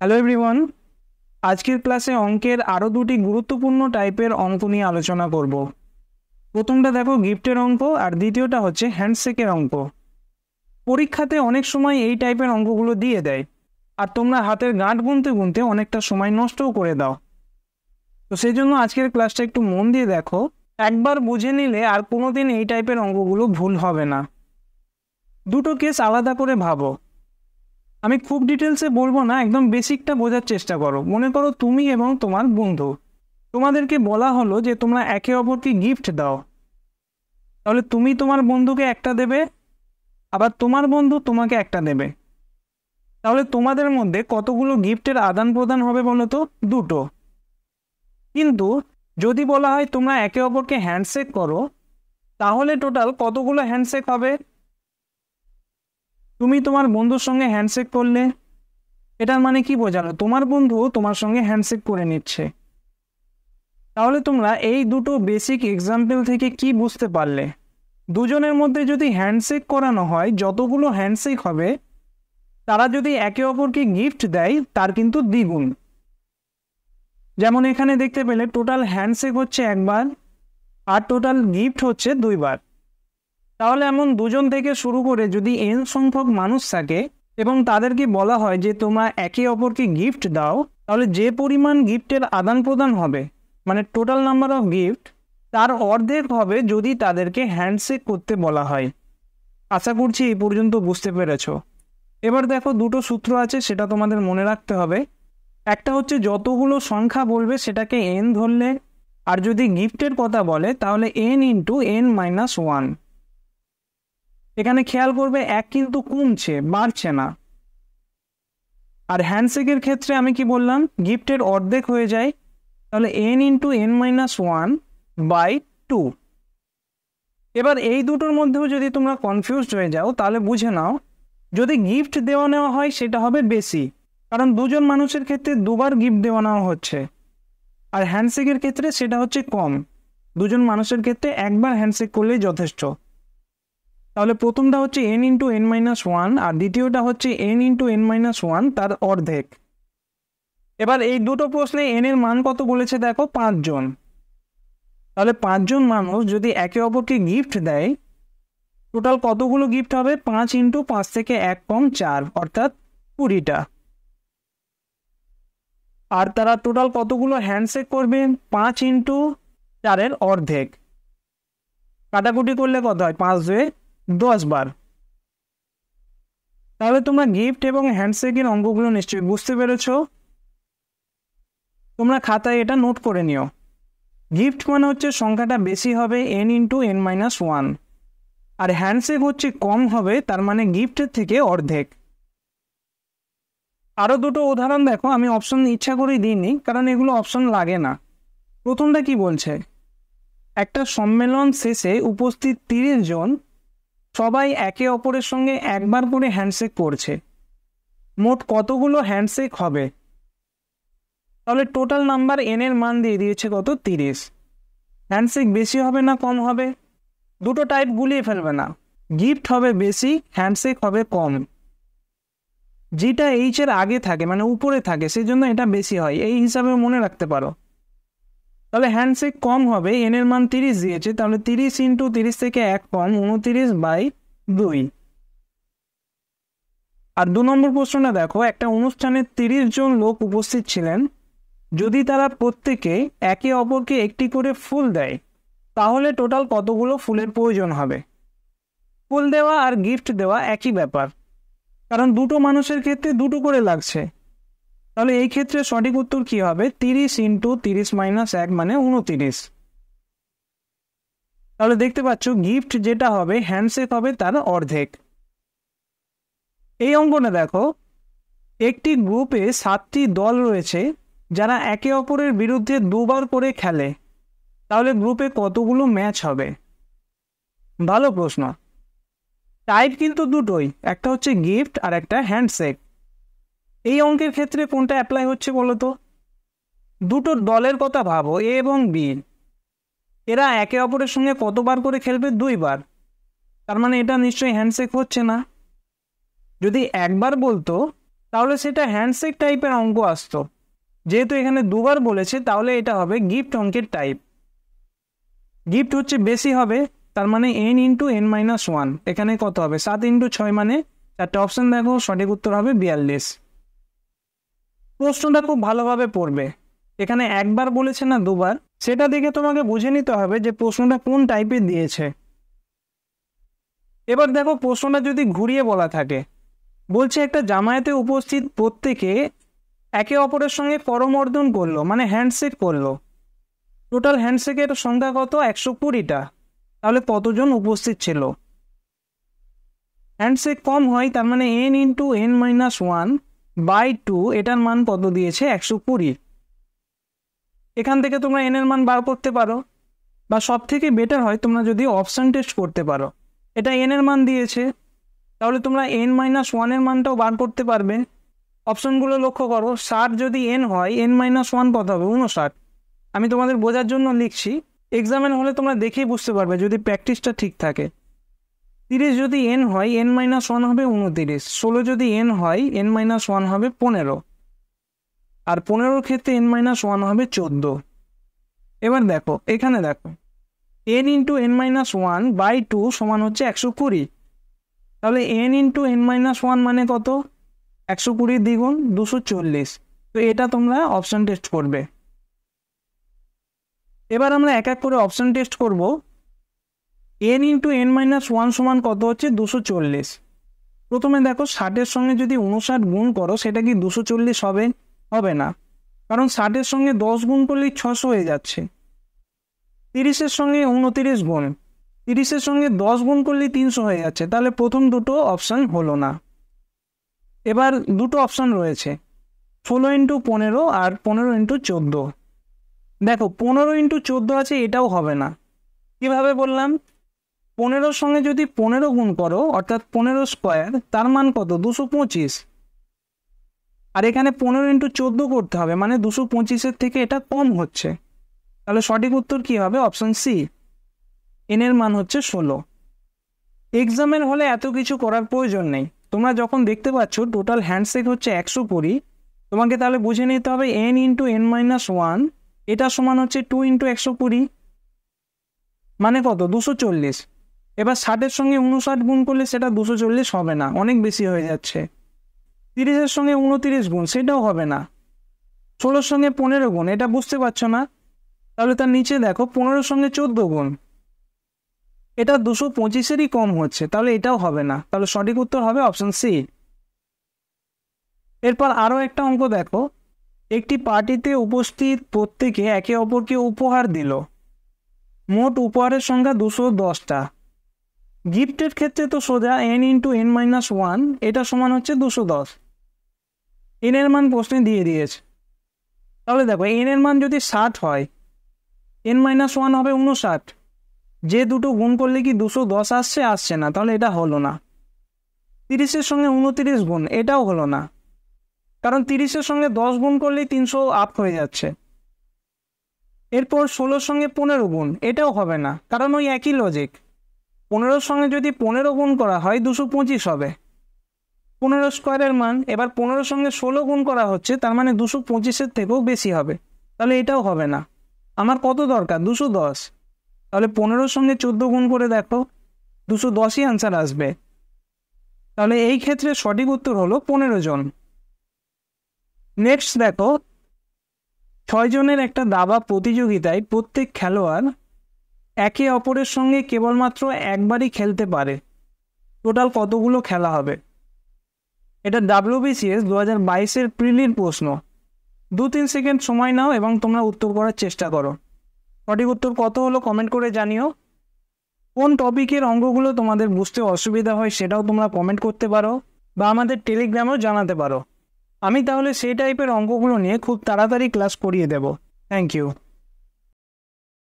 Hello everyone, আজকের ক্লাসে অঙ্কের আরও দুটি গুরুত্বপূর্ণ টাইপের অঙ্ক নিয়ে আলোচনা করব। প্রথমটা দেখো গিফটের অঙ্ক, আর দ্বিতীয়টা হচ্ছে হ্যান্ডশেকের অঙ্ক। পরীক্ষাতে অনেক সময় এই টাইপের অঙ্কগুলো দিয়ে দেয়, আর তোমরা হাতের গাঁট গুনতে গুনতে অনেকটা সময় নষ্টও করে দাও। তো সেই জন্য আজকের ক্লাসটা একটু মন দিয়ে দেখো, একবার বুঝে নিলে আর কোনোদিন এই টাইপের অঙ্কগুলো ভুল হবে না। দুটো কেস আলাদা করে ভাবো। আমি খুব ডিটেলসে বলবো না, একদম বেসিকটা বোঝার চেষ্টা করো। মনে করো তুমি এবং তোমার বন্ধু, তোমাদেরকে বলা হলো যে তোমরা একে অপরকে গিফট দাও। তাহলে তুমি তোমার বন্ধুকে একটা দেবে, আবার তোমার বন্ধু তোমাকে একটা দেবে। তাহলে তোমাদের মধ্যে কতগুলো গিফটের আদান প্রদান হবে বলো তো? দুটো। কিন্তু যদি বলা হয় তোমরা একে অপরকে হ্যান্ডশেক করো, তাহলে টোটাল কতগুলো হ্যান্ডশেক হবে? তুমি তোমার বন্ধুর সঙ্গে হ্যান্ডশেক করলে, এটার মানে কি বোঝালো? তোমার বন্ধু তোমার সঙ্গে হ্যান্ডশেক করে নিচ্ছে। তাহলে তোমরা এই দুটো বেসিক এক্সাম্পল থেকে কি বুঝতে পারলে? দুজনের মধ্যে যদি হ্যান্ডশেক করানো হয়, যতগুলো হ্যান্ডশেক হবে তারা যদি একে অপরকে গিফট দেয় তার কিন্তু দ্বিগুণ। যেমন এখানে দেখতে পেলে টোটাল হ্যান্ডশেক হচ্ছে একবার, আর টোটাল গিফট হচ্ছে দুইবার। তাহলে এমন দুজন থেকে শুরু করে যদি এন সংখ্যক মানুষ থাকে এবং তাদেরকে বলা হয় যে তোমরা একে অপরকে গিফট দাও, তাহলে যে পরিমাণ গিফটের আদান প্রদান হবে, মানে টোটাল নাম্বার অফ গিফট, তার অর্ধেক হবে যদি তাদেরকে হ্যান্ডশেক করতে বলা হয়। আশা করছি এই পর্যন্ত বুঝতে পেরেছ। এবার দেখো দুটো সূত্র আছে, সেটা তোমাদের মনে রাখতে হবে। একটা হচ্ছে যতগুলো সংখ্যা বলবে সেটাকে এন ধরলে, আর যদি গিফটের কথা বলে তাহলে n into N minus one. এখানে খেয়াল করবে এক কিন্তু কমছে, বাড়ছে না। আর হ্যান্ডশেকের ক্ষেত্রে আমি কি বললাম? গিফটের অর্ধেক হয়ে যায়, তাহলে n into N minus one by two. এবার এই দুটোর মধ্যেও যদি তোমরা কনফিউজড হয়ে যাও, তাহলে বুঝে নাও যদি গিফট দেওয়া নেওয়া হয় সেটা হবে বেশি, কারণ দুজন মানুষের ক্ষেত্রে দুবার গিফট দেওয়া নেওয়া হচ্ছে। আর হ্যান্ডশেকের ক্ষেত্রে সেটা হচ্ছে কম, দুজন মানুষের ক্ষেত্রে একবার হ্যান্ডশেক করলেই যথেষ্ট। তাহলে প্রথমটা হচ্ছে N into N minus one, আর দ্বিতীয়টা হচ্ছে N into N minus one, তার অর্ধেক। এবার এই দুটো প্রশ্নে এন এর মান কত বলেছে দেখো, 5 জন। তাহলে 5 জন মানুষ যদি একে অপরকে গিফট দেয়, টোটাল কতগুলো গিফট হবে? 5 ইন্টু 5 থেকে 1 কম 4, অর্থাৎ 20টা। আর তারা টোটাল কতগুলো হ্যান্ডশেক করবে? 5 ইন্টু 4-এর অর্ধেক। কাটাকুটি করলে কত হয়? 5 2 10 বার। তাহলে তোমরা গিফট এবং হ্যান্ডশেকের অঙ্কগুলো নিশ্চয়ই বুঝতে পেরেছ। তোমরা খাতায় এটা নোট করে নিও। গিফট মানে হচ্ছে সংখ্যাটা বেশি হবে, N into N minus one, আর হ্যান্ডশেক হচ্ছে কম হবে, তার মানে গিফটের থেকে অর্ধেক। আরও দুটো উদাহরণ দেখো, আমি অপশন ইচ্ছা করেই দিইনি, কারণ এগুলো অপশন লাগে না। প্রথমটা কি বলছে? একটা সম্মেলন শেষে উপস্থিত 30 জন সবাই একে অপরের সঙ্গে একবার করে হ্যান্ডশেক করছে। মোট কতগুলো হ্যান্ডশেক হবে? তাহলে টোটাল নাম্বার এন এর মান দিয়ে দিয়েছে কত? 30। হ্যান্ডশেক বেশি হবে না কম হবে? দুটো টাইপ গুলিয়ে ফেলবে না, গিফট হবে বেশি, হ্যান্ডশেক হবে কম। যেটা এইচ এর আগে থাকে, মানে উপরে থাকে, সেই জন্য এটা বেশি হয়, এই হিসাবে মনে রাখতে পারো। তাহলে হ্যান্ডশেক কম হবে, এন এর মান 30 দিয়েছে, তাহলে 30 ইন্টু 30 থেকে 1 কম 29 বাই 2। আর 2 নম্বর প্রশ্নটা দেখো, একটা অনুষ্ঠানে 30 জন লোক উপস্থিত ছিলেন। যদি তারা প্রত্যেকে একে অপরকে একটি করে ফুল দেয়, তাহলে টোটাল কতগুলো ফুলের প্রয়োজন হবে? ফুল দেওয়া আর গিফট দেওয়া একই ব্যাপার, কারণ দুটো মানুষের ক্ষেত্রে দুটো করে লাগছে। তাহলে এই ক্ষেত্রে সঠিক উত্তর কি হবে? 30 ইন্টু 30 মাইনাস 1 মানে 29। তাহলে দেখতে পাচ্ছ গিফট যেটা হবে, হ্যান্ডশেক হবে তার অর্ধেক। এই অঙ্কটা দেখো, একটি গ্রুপে 7টি দল রয়েছে যারা একে অপরের বিরুদ্ধে দুবার করে খেলে। তাহলে গ্রুপে কতগুলো ম্যাচ হবে? ভালো প্রশ্ন। টাইপ কিন্তু দুটোই, একটা হচ্ছে গিফট আর একটা হ্যান্ডশেক। এই অঙ্কের ক্ষেত্রে কোনটা অ্যাপ্লাই হচ্ছে বলো তো? দুটো দলের কথা ভাবো, এ এবং বি। এরা একে অপরের সঙ্গে কতবার করে খেলবে? 2 বার। তার মানে এটা নিশ্চয়ই হ্যান্ডশেক হচ্ছে না। যদি একবার বলতো তাহলে সেটা হ্যান্ডশেক টাইপের অঙ্ক আসতো। যেহেতু এখানে দুবার বলেছে তাহলে এটা হবে গিফট অঙ্কের টাইপ। গিফট হচ্ছে বেশি হবে, তার মানে n ইন্টু n-1। এখানে কত হবে 7 ইন্টু 6 মানে 4টে অপশন দেখো, সঠিক উত্তর হবে 42। প্রশ্নটা খুব ভালোভাবে পড়বে, এখানে একবার বলেছে না দুবার, সেটা দেখে তোমাকে বুঝে নিতে হবে যে প্রশ্নটা কোন টাইপের দিয়েছে। এবার দেখো প্রশ্নটা যদি ঘুরিয়ে বলা থাকে, বলছে একটা জামায়াতে উপস্থিত প্রত্যেকে একে অপরের সঙ্গে করমর্দন করলো, মানে হ্যান্ডশেক করলো। টোটাল হ্যান্ডশেকের সংখ্যা কত? 120টা। তাহলে কতজন উপস্থিত ছিল? হ্যান্ডশেক কম হয়, তার মানে n ইন্টু n-1/2, এটার মান কত দিয়েছে? 120। এখান থেকে তোমরা n এর মান বার করতে পারো, বা সব থেকে বেটার হয় তোমরা যদি অপশন টেস্ট করতে পারো। এটা n এর মান দিয়েছে, তাহলে তোমরা n-1 এর মানটাও বার করতে পারবে। অপশনগুলো লক্ষ্য করো, 60 যদি n হয়, n-1 কত হবে? 59। আমি তোমাদের বোঝার জন্য লিখছি, এক্সামের হলে তোমরা দেখেই বুঝতে পারবে যদি প্র্যাকটিসটা ঠিক থাকে। 30 যদি n হয়, n-1 হবে 29। 16 যদি n হয়, n-1 হবে 15। আর 15-র ক্ষেত্রে n-1 হবে 14। এবার দেখো, এখানে দেখো n ইন্টু n-1/2 সমান হচ্ছে 120। তাহলে n ইন্টু n-1 মানে কত? 120 দ্বিগুণ 240। তো এটা তোমরা অপশন টেস্ট করবে। এবার আমরা এক এক করে অপশন টেস্ট করব। n ইন্টু n-1 সমান কত হচ্ছে? 240। প্রথমে দেখো 60-এর সঙ্গে যদি 59 গুণ করো, সেটা কি 240 হবে? হবে না, কারণ 60-এর সঙ্গে 10 গুণ করলেই 600 হয়ে যাচ্ছে। 30-এর সঙ্গে 29 গুণ, 30-এর সঙ্গে 10 গুণ করলেই 300 হয়ে যাচ্ছে। তাহলে প্রথম দুটো অপশান হলো না। এবার দুটো অপশান রয়েছে, 16 ইন্টু 15 আর 15 ইন্টু 14। দেখো 15 ইন্টু 14 আছে, এটাও হবে না। কিভাবে বললাম? 15-র সঙ্গে যদি 15 গুণ করো, অর্থাৎ 15 স্কোয়ার, তার মান কত? 225। আর এখানে 15 ইন্টু 14 করতে হবে, মানে 225-এর থেকে এটা কম হচ্ছে। তাহলে সঠিক উত্তর কি হবে? অপশন সি, n এর মান হচ্ছে 16। এক্সামের হলে এত কিছু করার প্রয়োজন নেই। তোমরা যখন দেখতে পাচ্ছ টোটাল হ্যান্ডশেক হচ্ছে 120, তোমাকে তাহলে বুঝে নিতে হবে n ইন্টু n-1 এটা সমান হচ্ছে 2 ইন্টু 120, মানে কত? 240। এবার 60-এর সঙ্গে 59 গুণ করলে সেটা 240 হবে না, অনেক বেশি হয়ে যাচ্ছে। 30-এর সঙ্গে 29 গুণ, সেটাও হবে না। 16-এর সঙ্গে 15 গুণ, এটা বুঝতে পারছো না? তাহলে তার নিচে দেখো 15-এর সঙ্গে 14 গুণ, এটা 225-এরই কম হচ্ছে, তাহলে এটাও হবে না। তাহলে সঠিক উত্তর হবে অপশন সি। এরপর আরও একটা অঙ্ক দেখো, একটি পার্টিতে উপস্থিত প্রত্যেকে একে অপরকে উপহার দিল। মোট উপহারের সংখ্যা 210টা। গিফটের ক্ষেত্রে তো সোজা n ইন্টু n-1 এটা সমান হচ্ছে 210। n এর মান প্রশ্নে দিয়ে দিয়েছে। তাহলে দেখো n এর মান যদি 60 হয়, n-1 হবে 59। যে দুটো গুণ করলে কি 210 আসছে? আসছে না, তাহলে এটা হলো না। 30-এর সঙ্গে 29 গুণ, এটাও হলো না, কারণ 30-এর সঙ্গে 10 গুণ করলেই 300 আপ হয়ে যাচ্ছে। এরপর 16-এর সঙ্গে 15 গুণ, এটাও হবে না, কারণ ওই একই লজিক। 15-এর সঙ্গে যদি 15 গুণ করা হয় 225 হবে, 15 স্কোয়ারের মান। এবার 15-এর সঙ্গে 16 গুণ করা হচ্ছে, তার মানে 225-এর থেকেও বেশি হবে, তাহলে এটাও হবে না। আমার কত দরকার? 210। তাহলে 15-এর সঙ্গে 14 গুণ করে দেখো, 210ই আনসার আসবে। তাহলে এই ক্ষেত্রে সঠিক উত্তর হলো 15 জন। নেক্সট দেখো, 6 জনের একটা দাবা প্রতিযোগিতায় প্রত্যেক খেলোয়াড় একে অপরের সঙ্গে কেবলমাত্র একবারই খেলতে পারে। টোটাল কতগুলো খেলা হবে? এটা WBCS 2022-এর প্রিলির প্রশ্ন। 2-3 সেকেন্ড সময় নাও এবং তোমরা উত্তর করার চেষ্টা করো। সঠিক উত্তর কত হলো কমেন্ট করে জানিও। কোন টপিকের অঙ্কগুলো তোমাদের বুঝতে অসুবিধা হয় সেটাও তোমরা কমেন্ট করতে পারো, বা আমাদের টেলিগ্রামেও জানাতে পারো। আমি তাহলে সেই টাইপের অঙ্কগুলো নিয়ে খুব তাড়াতাড়ি ক্লাস করিয়ে দেব। Thank you.